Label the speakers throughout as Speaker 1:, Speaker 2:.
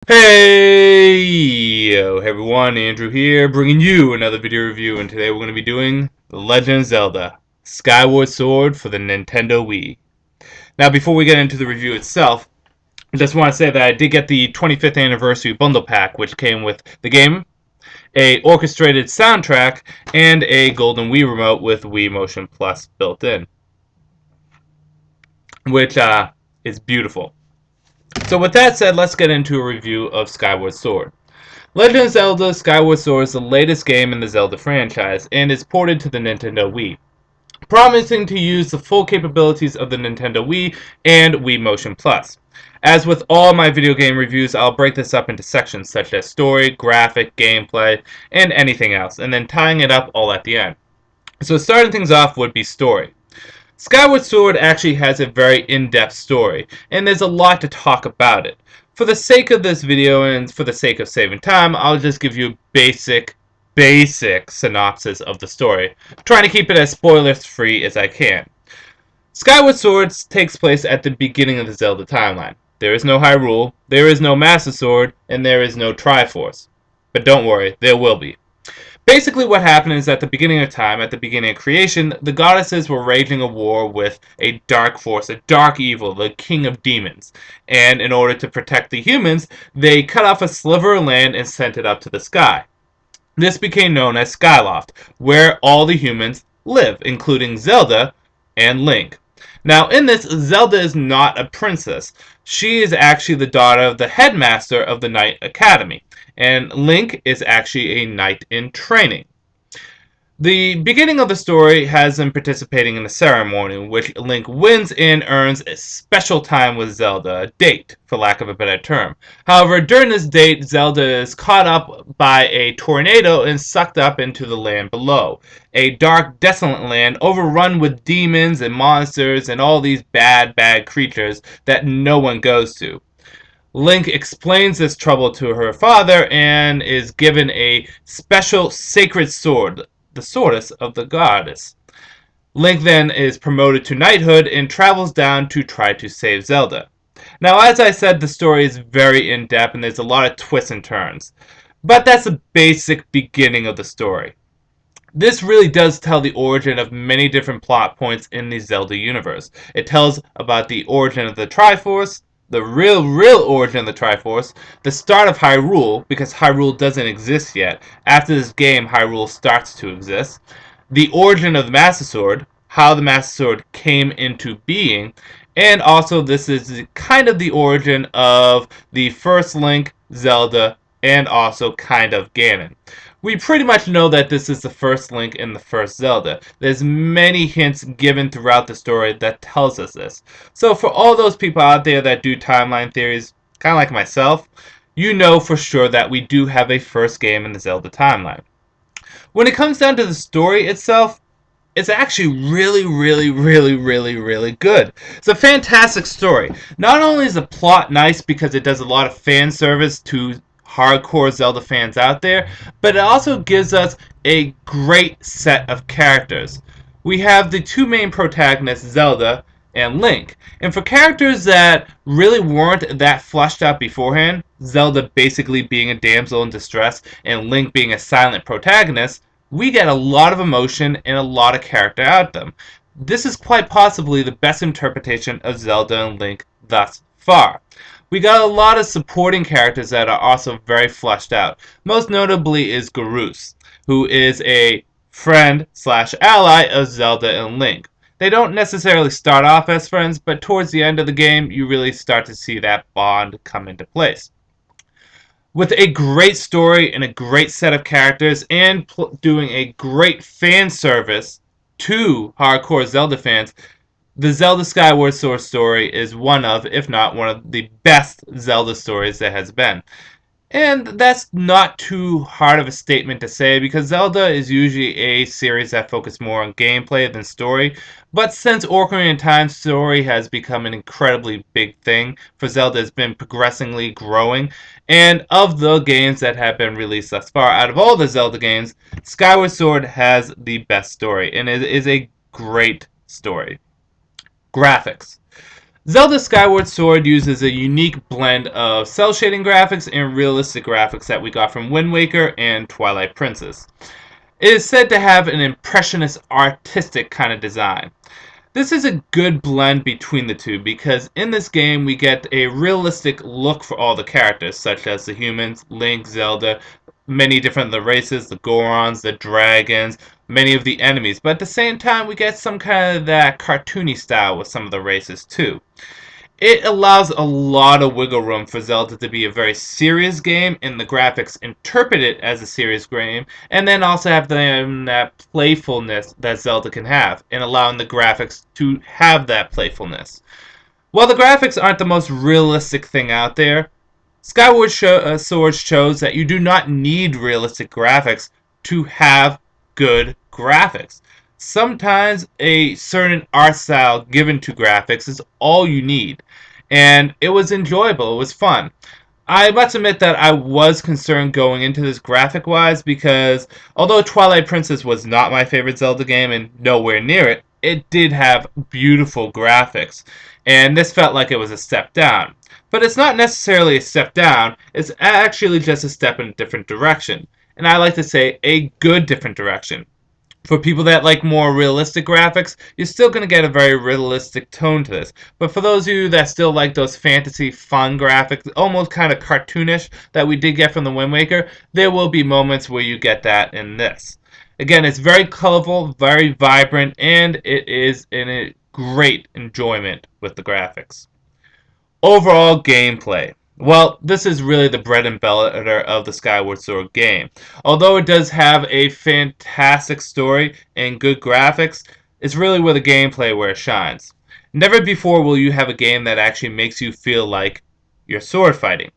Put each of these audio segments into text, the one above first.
Speaker 1: Hey everyone, Andrew here, bringing you another video review, and today we're going to be doing The Legend of Zelda Skyward Sword for the Nintendo Wii. Now, before we get into the review itself, I just want to say that I did get the 25th anniversary bundle pack, which came with the game, a orchestrated soundtrack, and a golden Wii remote with Wii Motion Plus built in, which is beautiful. So with that said, let's get into a review of Skyward Sword. Legend of Zelda Skyward Sword is the latest game in the Zelda franchise and is ported to the Nintendo Wii, promising to use the full capabilities of the Nintendo Wii and Wii Motion Plus. As with all my video game reviews, I'll break this up into sections such as story, graphic, gameplay, and anything else, and then tying it up all at the end. So starting things off would be story. Skyward Sword actually has a very in-depth story, and there's a lot to talk about it. For the sake of this video and for the sake of saving time, I'll just give you a basic synopsis of the story, trying to keep it as spoilers-free as I can. Skyward Sword takes place at the beginning of the Zelda timeline. There is no Hyrule, there is no Master Sword, and there is no Triforce. But don't worry, there will be. Basically what happened is at the beginning of time, at the beginning of creation, the goddesses were waging a war with a dark force, a dark evil, the king of demons. And in order to protect the humans, they cut off a sliver of land and sent it up to the sky. This became known as Skyloft, where all the humans live, including Zelda and Link. Now in this, Zelda is not a princess. She is actually the daughter of the headmaster of the Knight Academy, and Link is actually a knight in training. The beginning of the story has him participating in a ceremony in which Link wins and earns a special time with Zelda, a date, for lack of a better term. However, during this date, Zelda is caught up by a tornado and sucked up into the land below. A dark, desolate land overrun with demons and monsters and all these bad creatures that no one goes to. Link explains this trouble to her father and is given a special sacred sword, the Swordess of the Goddess. Link then is promoted to knighthood and travels down to try to save Zelda. Now, as I said, the story is very in-depth and there's a lot of twists and turns. But that's the basic beginning of the story. This really does tell the origin of many different plot points in the Zelda universe. It tells about the origin of the Triforce, the real origin of the Triforce, the start of Hyrule, because Hyrule doesn't exist yet. After this game, Hyrule starts to exist. The origin of the Master Sword, how the Master Sword came into being, and also this is kind of the origin of the first Link, Zelda, and also kind of Ganon. We pretty much know that this is the first Link in the first Zelda. There's many hints given throughout the story that tells us this. So for all those people out there that do timeline theories, kind of like myself, you know for sure that we do have a first game in the Zelda timeline. When it comes down to the story itself, it's actually really good. It's a fantastic story. Not only is the plot nice because it does a lot of fan service to hardcore Zelda fans out there, but it also gives us a great set of characters. We have the two main protagonists, Zelda and Link. And for characters that really weren't that fleshed out beforehand, Zelda basically being a damsel in distress and Link being a silent protagonist, we get a lot of emotion and a lot of character out of them. This is quite possibly the best interpretation of Zelda and Link thus far. We got a lot of supporting characters that are also very fleshed out. Most notably is Garus, who is a friend slash ally of Zelda and Link. They don't necessarily start off as friends, but towards the end of the game, you really start to see that bond come into place. With a great story and a great set of characters and doing a great fan service to hardcore Zelda fans, the Zelda Skyward Sword story is one of, if not one of, the best Zelda stories there has been. And that's not too hard of a statement to say because Zelda is usually a series that focuses more on gameplay than story. But since Ocarina of Time's story has become an incredibly big thing for Zelda, it's been progressively growing. And of the games that have been released thus far, out of all the Zelda games, Skyward Sword has the best story. And it is a great story. Graphics. Zelda Skyward Sword uses a unique blend of cel shading graphics and realistic graphics that we got from Wind Waker and Twilight Princess. It is said to have an impressionist artistic kind of design. This is a good blend between the two because in this game we get a realistic look for all the characters, such as the humans, Link, Zelda, many different of the races, the Gorons, the dragons, many of the enemies. But at the same time we get some kind of that cartoony style with some of the races too. It allows a lot of wiggle room for Zelda to be a very serious game, and the graphics interpret it as a serious game, and then also have that playfulness that Zelda can have, and allowing the graphics to have that playfulness. While the graphics aren't the most realistic thing out there, Sword shows that you do not need realistic graphics to have good graphics. Sometimes a certain art style given to graphics is all you need. And it was enjoyable, it was fun. I must admit that I was concerned going into this graphic wise because although Twilight Princess was not my favorite Zelda game and nowhere near it, it did have beautiful graphics. And this felt like it was a step down. But it's not necessarily a step down, it's actually just a step in a different direction. And I like to say a good different direction. For people that like more realistic graphics, you're still going to get a very realistic tone to this. But for those of you that still like those fantasy fun graphics, almost kind of cartoonish that we did get from the Wind Waker, there will be moments where you get that in this. Again, it's very colorful, very vibrant, and it is in a great enjoyment with the graphics. Overall gameplay. Well, this is really the bread and butter of the Skyward Sword game. Although it does have a fantastic story and good graphics, it's really where the gameplay where it shines. Never before will you have a game that actually makes you feel like you're sword fighting.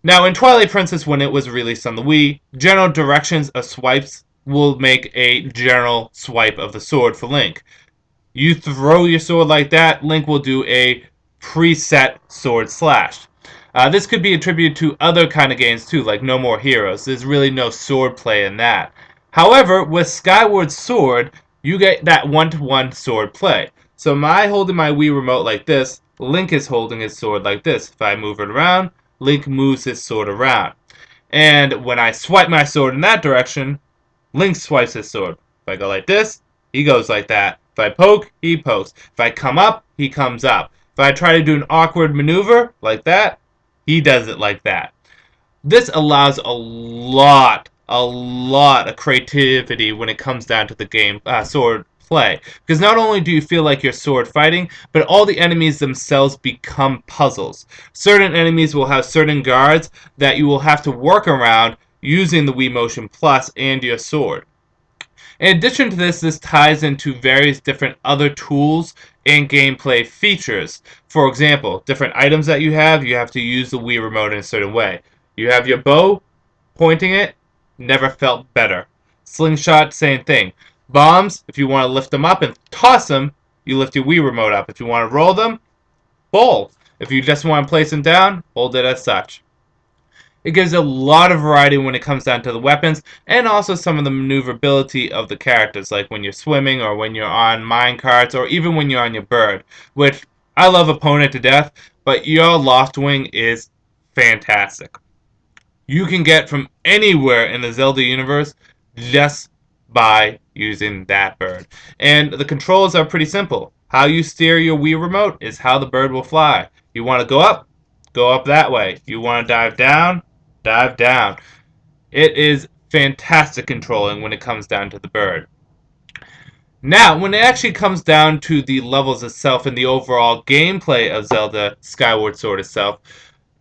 Speaker 1: Now, in Twilight Princess, when it was released on the Wii, general directions of swipes will make a general swipe of the sword for Link. You throw your sword like that, Link will do a preset sword slash. This could be attributed to other kind of games too, like No More Heroes. There's really no sword play in that. However, with Skyward Sword, you get that one-to-one sword play. So my holding my Wii remote like this, Link is holding his sword like this. If I move it around, Link moves his sword around. And when I swipe my sword in that direction, Link swipes his sword. If I go like this, he goes like that. If I poke, he pokes. If I come up, he comes up. If I try to do an awkward maneuver like that, he does it like that. This allows a lot of creativity when it comes down to the game sword play. Because not only do you feel like you're sword fighting, but all the enemies themselves become puzzles. Certain enemies will have certain guards that you will have to work around using the Wii Motion Plus and your sword. In addition to this, this ties into various different other tools and gameplay features. For example, different items that you have to use the Wii Remote in a certain way. You have your bow, pointing it, never felt better. Slingshot, same thing. Bombs, if you want to lift them up and toss them, you lift your Wii Remote up. If you want to roll them, bowl. If you just want to place them down, hold it as such. It gives a lot of variety when it comes down to the weapons and also some of the maneuverability of the characters, like when you're swimming or when you're on minecarts or even when you're on your bird, which I love Opponent to death, but your Lost Wing is fantastic. You can get from anywhere in the Zelda universe just by using that bird. And the controls are pretty simple. How you steer your Wii Remote is how the bird will fly. You want to go up that way. You want to dive down down. It is fantastic controlling when it comes down to the bird. Now, when it actually comes down to the levels itself and the overall gameplay of Zelda Skyward Sword itself,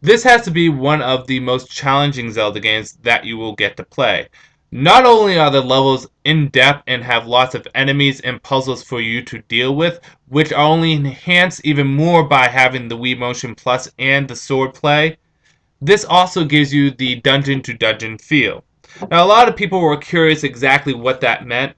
Speaker 1: this has to be one of the most challenging Zelda games that you will get to play. Not only are the levels in-depth and have lots of enemies and puzzles for you to deal with, which are only enhanced even more by having the Wii Motion Plus and the sword play, this also gives you the dungeon-to-dungeon feel. Now, a lot of people were curious exactly what that meant.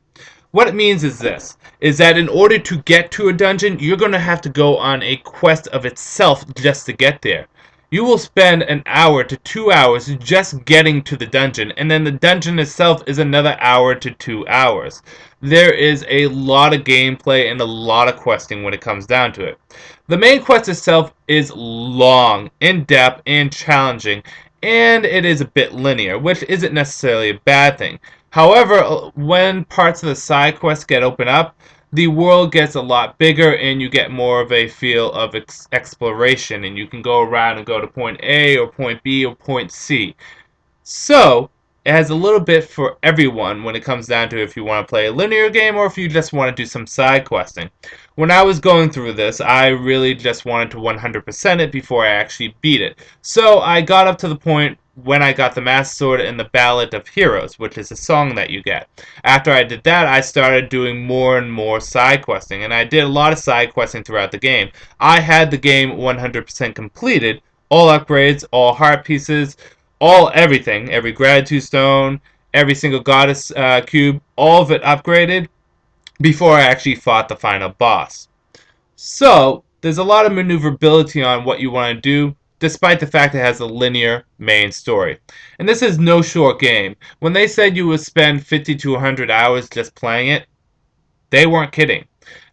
Speaker 1: What it means is this, is that in order to get to a dungeon, you're going to have to go on a quest of itself just to get there. you will spend an hour to 2 hours just getting to the dungeon, and then the dungeon itself is another hour to 2 hours. There is a lot of gameplay and a lot of questing when it comes down to it. The main quest itself is long, in-depth, and challenging, and it is a bit linear, which isn't necessarily a bad thing. However, when parts of the side quests get opened up, the world gets a lot bigger and you get more of a feel of exploration, and you can go around and go to point A or point B or point C. So, it has a little bit for everyone when it comes down to if you want to play a linear game or if you just want to do some side questing. When I was going through this, I really just wanted to 100% it before I actually beat it. So I got up to the point when I got the Master Sword and the Ballad of Heroes, which is a song that you get. After I did that, I started doing more and more side questing, and I did a lot of side questing throughout the game. I had the game 100% completed, all upgrades, all heart pieces, all everything, every gratitude stone, every single goddess cube, all of it upgraded before I actually fought the final boss. So, there's a lot of maneuverability on what you want to do, despite the fact it has a linear main story. And this is no short game. When they said you would spend 50 to 100 hours just playing it, they weren't kidding.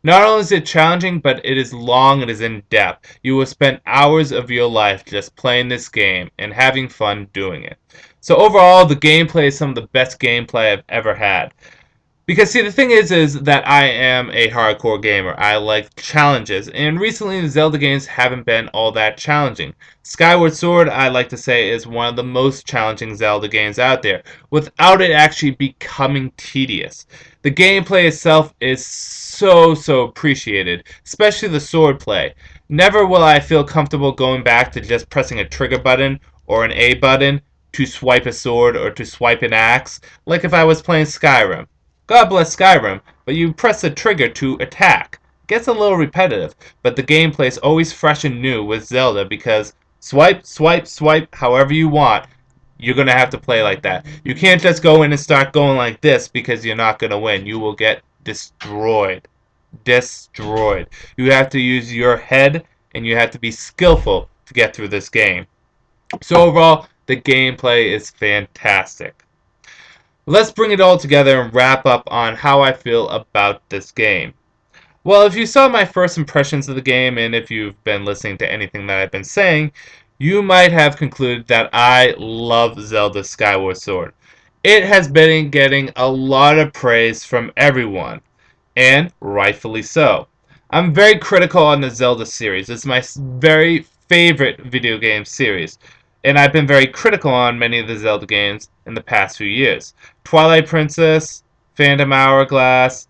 Speaker 1: Not only is it challenging, but it is long and is in depth. You will spend hours of your life just playing this game and having fun doing it. So overall, the gameplay is some of the best gameplay I've ever had. Because see, the thing is that I am a hardcore gamer. I like challenges, and recently the Zelda games haven't been all that challenging. Skyward Sword, I like to say, is one of the most challenging Zelda games out there, without it actually becoming tedious. The gameplay itself is so appreciated, especially the sword play. Never will I feel comfortable going back to just pressing a trigger button or an A button to swipe a sword or to swipe an axe, like if I was playing Skyrim. God bless Skyrim, but you press the trigger to attack. Gets a little repetitive, but the gameplay is always fresh and new with Zelda because swipe, swipe, swipe, however you want, you're going to have to play like that. You can't just go in and start going like this because you're not going to win. You will get destroyed. Destroyed. You have to use your head and you have to be skillful to get through this game. So overall, the gameplay is fantastic. Let's bring it all together and wrap up on how I feel about this game. Well, if you saw my first impressions of the game, and if you've been listening to anything that I've been saying, you might have concluded that I love Zelda Skyward Sword. It has been getting a lot of praise from everyone, and rightfully so. I'm very critical on the Zelda series. It's my very favorite video game series, and I've been very critical on many of the Zelda games in the past few years. Twilight Princess, Phantom Hourglass,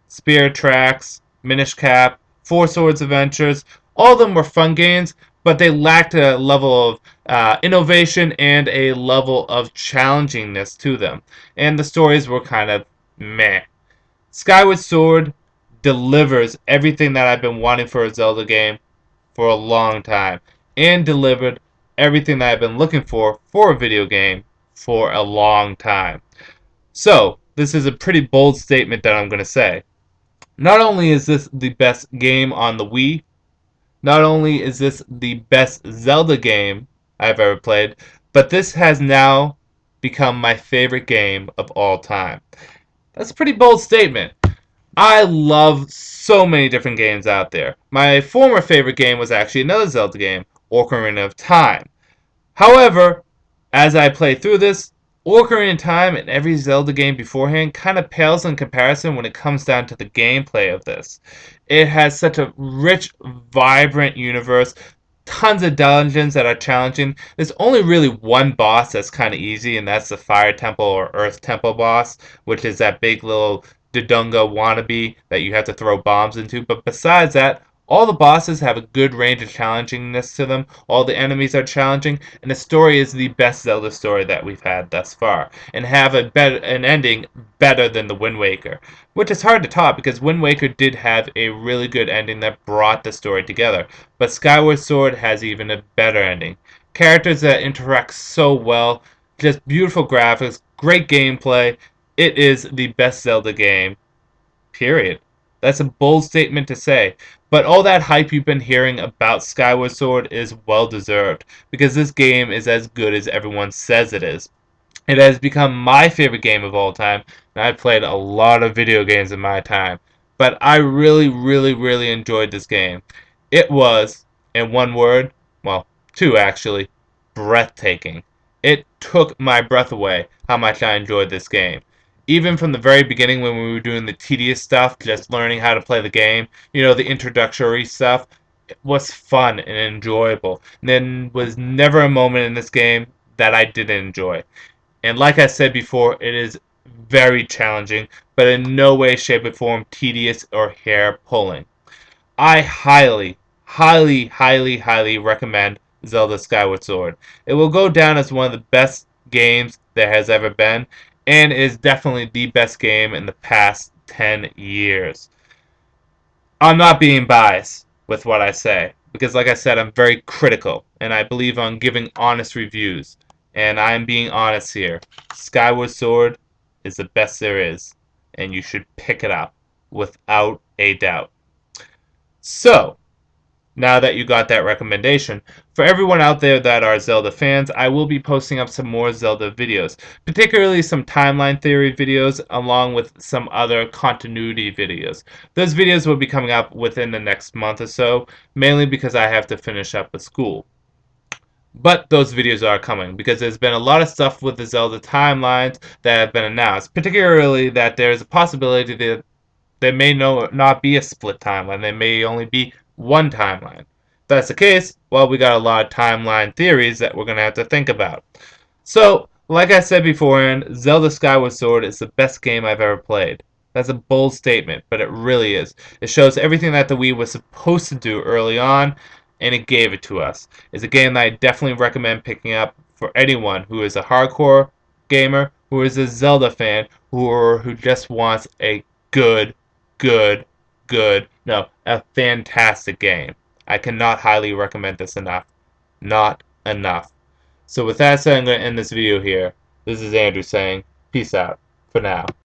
Speaker 1: Spirit Tracks, Minish Cap, Four Swords Adventures, all of them were fun games, but they lacked a level of innovation and a level of challengingness to them. And the stories were kind of meh. Skyward Sword delivers everything that I've been wanting for a Zelda game for a long time, and delivered everything that I've been looking for a video game for a long time. So, this is a pretty bold statement that I'm going to say. Not only is this the best game on the Wii, not only is this the best Zelda game I've ever played, but this has now become my favorite game of all time. That's a pretty bold statement. I love so many different games out there. My former favorite game was actually another Zelda game, Ocarina of Time. However, as I play through this, Ocarina of Time and every Zelda game beforehand kind of pales in comparison when it comes down to the gameplay of this. It has such a rich, vibrant universe, tons of dungeons that are challenging. There's only really one boss that's kind of easy, and that's the Fire Temple or Earth Temple boss, which is that big little Dodonga wannabe that you have to throw bombs into. But besides that, all the bosses have a good range of challengingness to them. All the enemies are challenging, and the story is the best Zelda story that we've had thus far, and have an ending better than the Wind Waker, which is hard to top because Wind Waker did have a really good ending that brought the story together. But Skyward Sword has even a better ending. Characters that interact so well, just beautiful graphics, great gameplay. It is the best Zelda game. Period. That's a bold statement to say, but all that hype you've been hearing about Skyward Sword is well deserved, because this game is as good as everyone says it is. It has become my favorite game of all time, and I've played a lot of video games in my time, but I really, really, really enjoyed this game. It was, in one word, well, two actually, breathtaking. It took my breath away how much I enjoyed this game. Even from the very beginning when we were doing the tedious stuff, just learning how to play the game, the introductory stuff, it was fun and enjoyable. And there was never a moment in this game that I didn't enjoy. And like I said before, it is very challenging, but in no way, shape, or form tedious or hair pulling. I highly, highly, highly, highly recommend Zelda Skyward Sword. It will go down as one of the best games there has ever been, and is definitely the best game in the past 10 years. I'm not being biased with what I say, because like I said, I'm very critical, and I believe on giving honest reviews. And I am being honest here. Skyward Sword is the best there is, and you should pick it up without a doubt. So, now that you got that recommendation, for everyone out there that are Zelda fans, I will be posting up some more Zelda videos, particularly some timeline theory videos along with some other continuity videos. Those videos will be coming up within the next month or so, mainly because I have to finish up with school. But those videos are coming because there's been a lot of stuff with the Zelda timelines that have been announced, particularly that there's a possibility that there may not be a split timeline. There may only be one timeline. If that's the case, well, we got a lot of timeline theories that we're going to have to think about. So, like I said beforehand, Zelda Skyward Sword is the best game I've ever played. That's a bold statement, but it really is. It shows everything that the Wii was supposed to do early on, and it gave it to us. It's a game that I definitely recommend picking up for anyone who is a hardcore gamer, who is a Zelda fan, who just wants a good, good, a fantastic game. I cannot highly recommend this enough. Not enough. So with that said, I'm going to end this video here. This is Andrew saying, peace out for now.